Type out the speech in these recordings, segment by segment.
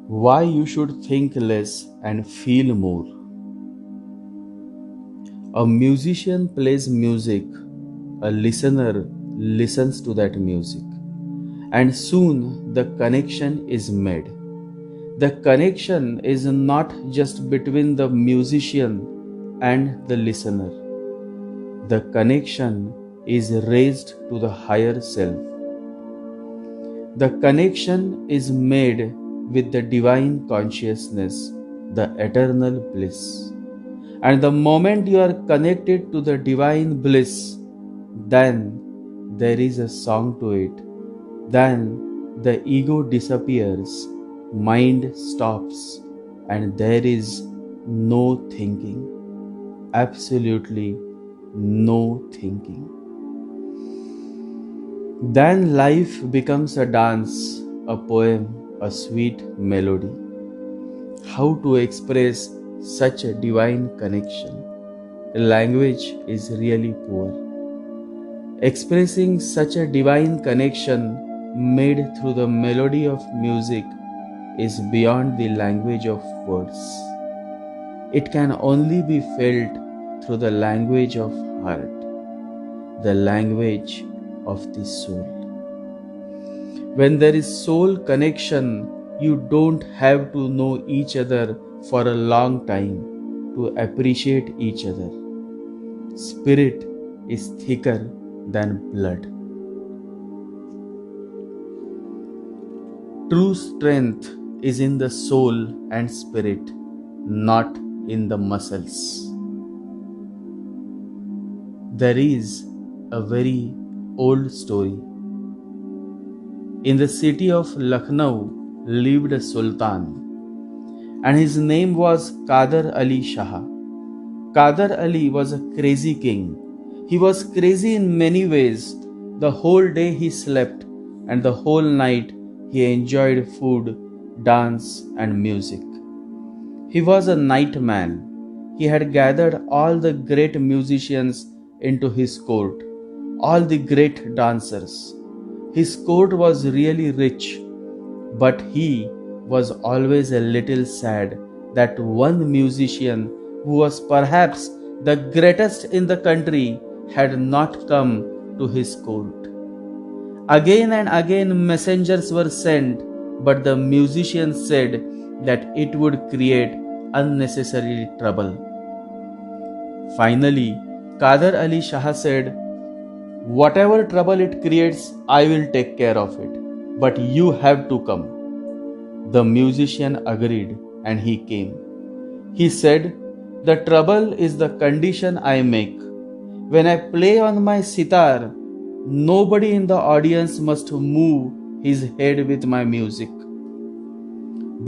Why you should think less and feel more. A musician plays music, a listener listens to that music, and soon the connection is made. The connection is not just between the musician and the listener. The connection is raised to the higher self. The connection is made with the divine consciousness, the eternal bliss. And the moment you are connected to the divine bliss, then there is a song to it. Then the ego disappears, mind stops, and there is no thinking. Absolutely no thinking. Then life becomes a dance, a poem, a sweet melody. How to express such a divine connection? Language is really poor. Expressing such a divine connection made through the melody of music is beyond the language of words. It can only be felt through the language of heart, the language of the soul. When there is soul connection, you don't have to know each other for a long time to appreciate each other. Spirit is thicker than blood. True strength is in the soul and spirit, not in the muscles. There is a very old story. In the city of Lucknow lived a sultan, and his name was Qadar Ali Shah. Qadar Ali was a crazy king. He was crazy in many ways. The whole day he slept, and the whole night he enjoyed food, dance, and music. He was a night man. He had gathered all the great musicians into his court, all the great dancers. His court was really rich, but he was always a little sad that one musician, who was perhaps the greatest in the country, had not come to his court. Again and again messengers were sent, but the musician said that it would create unnecessary trouble. Finally, Qadar Ali Shah said, "Whatever trouble it creates, I will take care of it, but you have to come." The musician agreed and he came. He said, "The trouble is the condition I make. When I play on my sitar, nobody in the audience must move his head with my music.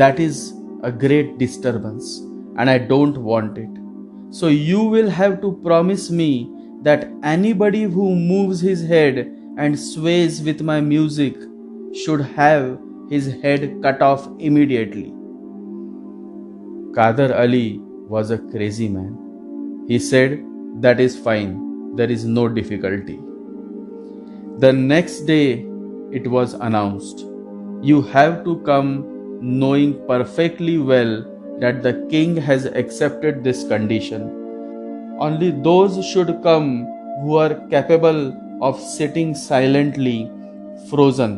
That is a great disturbance, and I don't want it. So you will have to promise me that anybody who moves his head and sways with my music should have his head cut off immediately." Qadar Ali was a crazy man. He said, "That is fine, there is no difficulty." The next day it was announced, "You have to come, knowing perfectly well that the king has accepted this condition. Only those should come who are capable of sitting silently, frozen.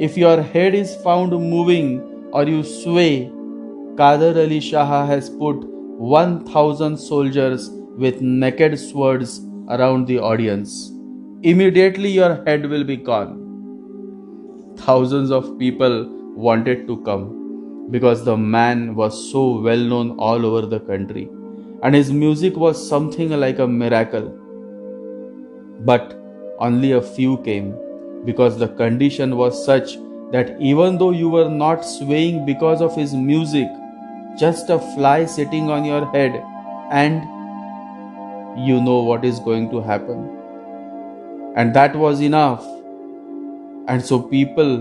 If your head is found moving or you sway, Qadar Ali Shah has put 1,000 soldiers with naked swords around the audience. Immediately your head will be gone." Thousands of people wanted to come because the man was so well known all over the country and his music was something like a miracle. But only a few came because the condition was such that even though you were not swaying because of his music, just a fly sitting on your head and you know what is going to happen. And that was enough. And so people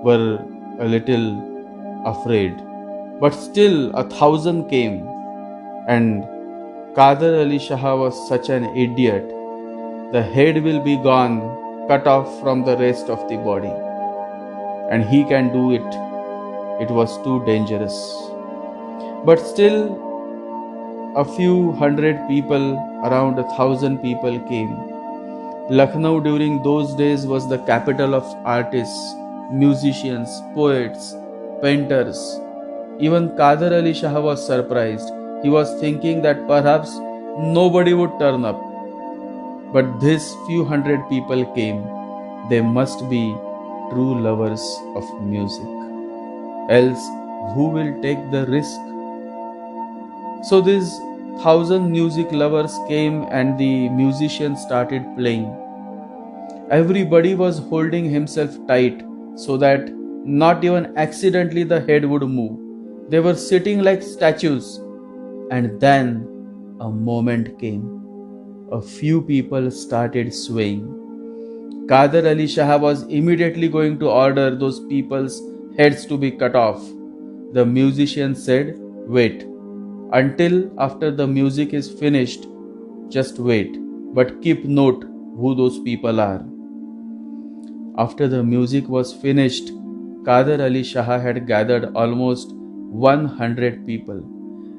were a little afraid. But still 1,000 came. And Qadar Ali Shah was such an idiot. The head will be gone, cut off from the rest of the body. And he can do it. It was too dangerous. But still, a few hundred people, around 1,000 people came. Lucknow during those days was the capital of artists, musicians, poets, painters. Even Kader Ali Shah was surprised. He was thinking that perhaps nobody would turn up. But these few hundred people came. They must be true lovers of music. Else, who will take the risk? So these 1,000 music lovers came and the musicians started playing. Everybody was holding himself tight so that not even accidentally the head would move. They were sitting like statues. And then a moment came. A few people started swaying. Kader Ali Shah was immediately going to order those people's heads to be cut off. The musician said, "Wait. Until after the music is finished, just wait, but keep note who those people are." After the music was finished, Kader Ali Shah had gathered almost 100 people,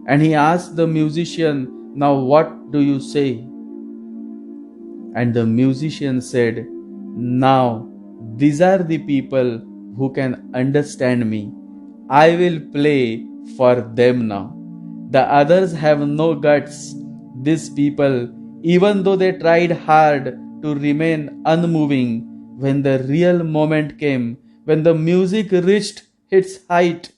and he asked the musician, "Now what do you say?" And the musician said, "Now these are the people who can understand me. I will play for them now. The others have no guts. These people, even though they tried hard to remain unmoving, when the real moment came, when the music reached its height,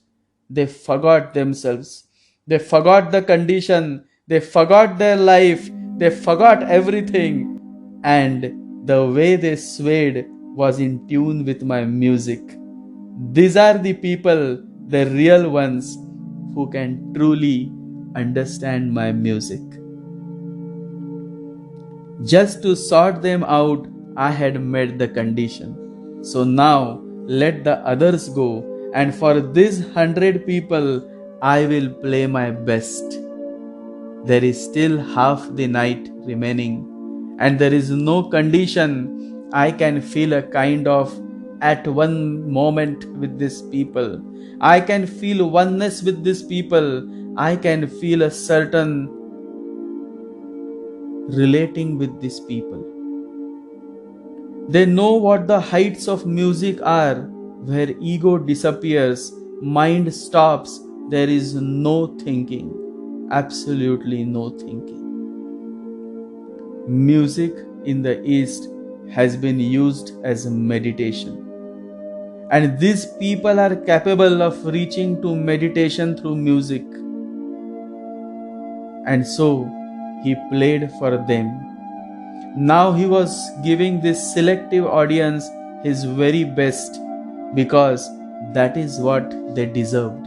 they forgot themselves. They forgot the condition. They forgot their life. They forgot everything. And the way they swayed was in tune with my music. These are the people, the real ones, who can truly understand my music." Just to sort them out, I had met the condition. So now let the others go, and for these 100 people, I will play my best. There is still half the night remaining, and there is no condition. I can feel a kind of at one moment with these people. I can feel oneness with these people. I can feel a certain relating with these people. They know what the heights of music are, where ego disappears, mind stops, there is no thinking, absolutely no thinking. Music in the East has been used as meditation. And these people are capable of reaching to meditation through music. And so he played for them. Now he was giving this selective audience his very best, because that is what they deserved.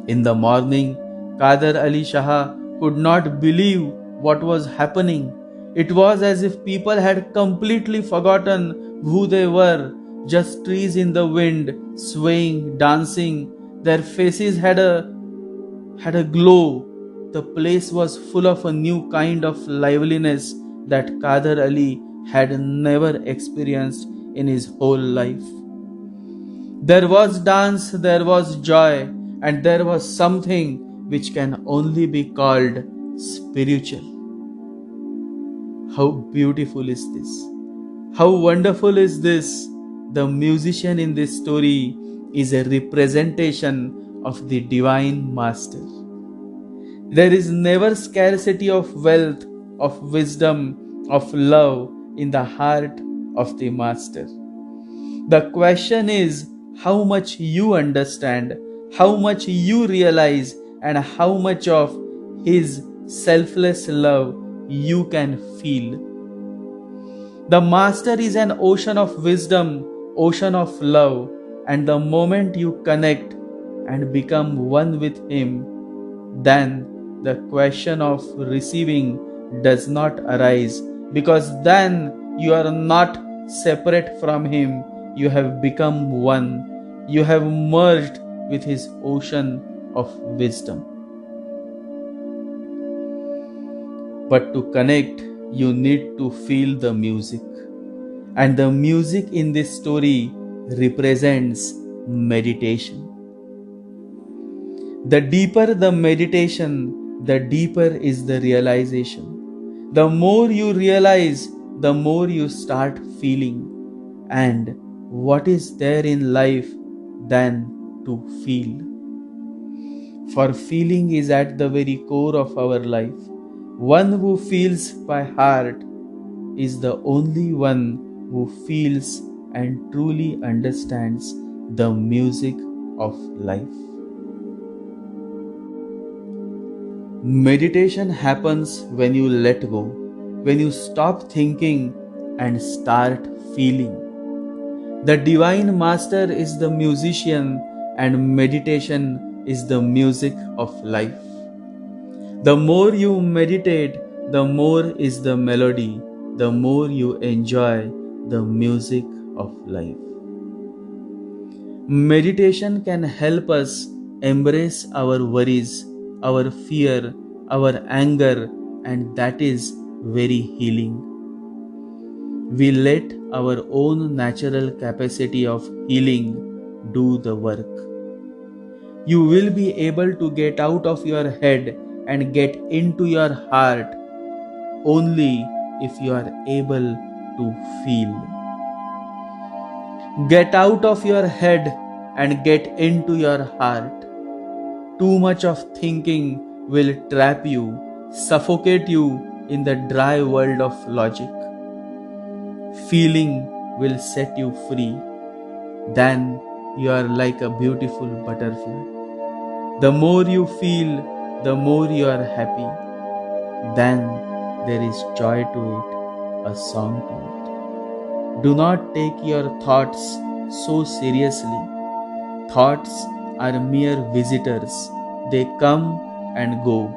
In the morning, Kader Ali Shah could not believe what was happening. It was as if people had completely forgotten who they were, just trees in the wind, swaying, dancing. Their faces had a glow. The place was full of a new kind of liveliness that Kader Ali had never experienced in his whole life. There was dance, there was joy, and there was something which can only be called spiritual. How beautiful is this? How wonderful is this? The musician in this story is a representation of the divine master. There is never scarcity of wealth, of wisdom, of love in the heart of the master. The question is how much you understand, how much you realize, and how much of his selfless love you can feel. The master is an ocean of wisdom, ocean of love, and the moment you connect and become one with him, then the question of receiving does not arise, because then you are not separate from him. You have become one. You have merged with his ocean of wisdom. But to connect, you need to feel the music. And the music in this story represents meditation. The deeper the meditation, the deeper is the realization. The more you realize, the more you start feeling. And what is there in life than to feel? For feeling is at the very core of our life. One who feels by heart is the only one who feels and truly understands the music of life. Meditation happens when you let go, when you stop thinking and start feeling. The Divine Master is the musician, and meditation is the music of life. The more you meditate, the more is the melody, the more you enjoy the music of life. Meditation can help us embrace our worries, our fear, our anger, and that is very healing. We let our own natural capacity of healing do the work. You will be able to get out of your head and get into your heart only if you are able to feel. Get out of your head and get into your heart. Too much of thinking will trap you, suffocate you in the dry world of logic. Feeling will set you free. Then you are like a beautiful butterfly. The more you feel, the more you are happy. Then there is joy to it, a song to it. Do not take your thoughts so seriously. Thoughts are mere visitors. They come and go.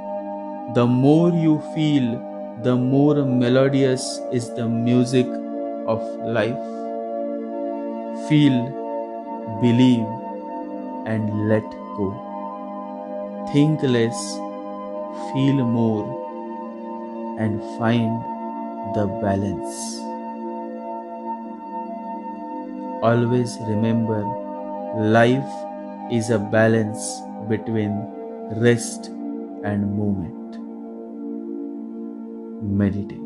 The more you feel, the more melodious is the music of life. Feel, believe, and let go. Think less, feel more, and find the balance. Always remember, life is a balance between rest and movement. Meditate.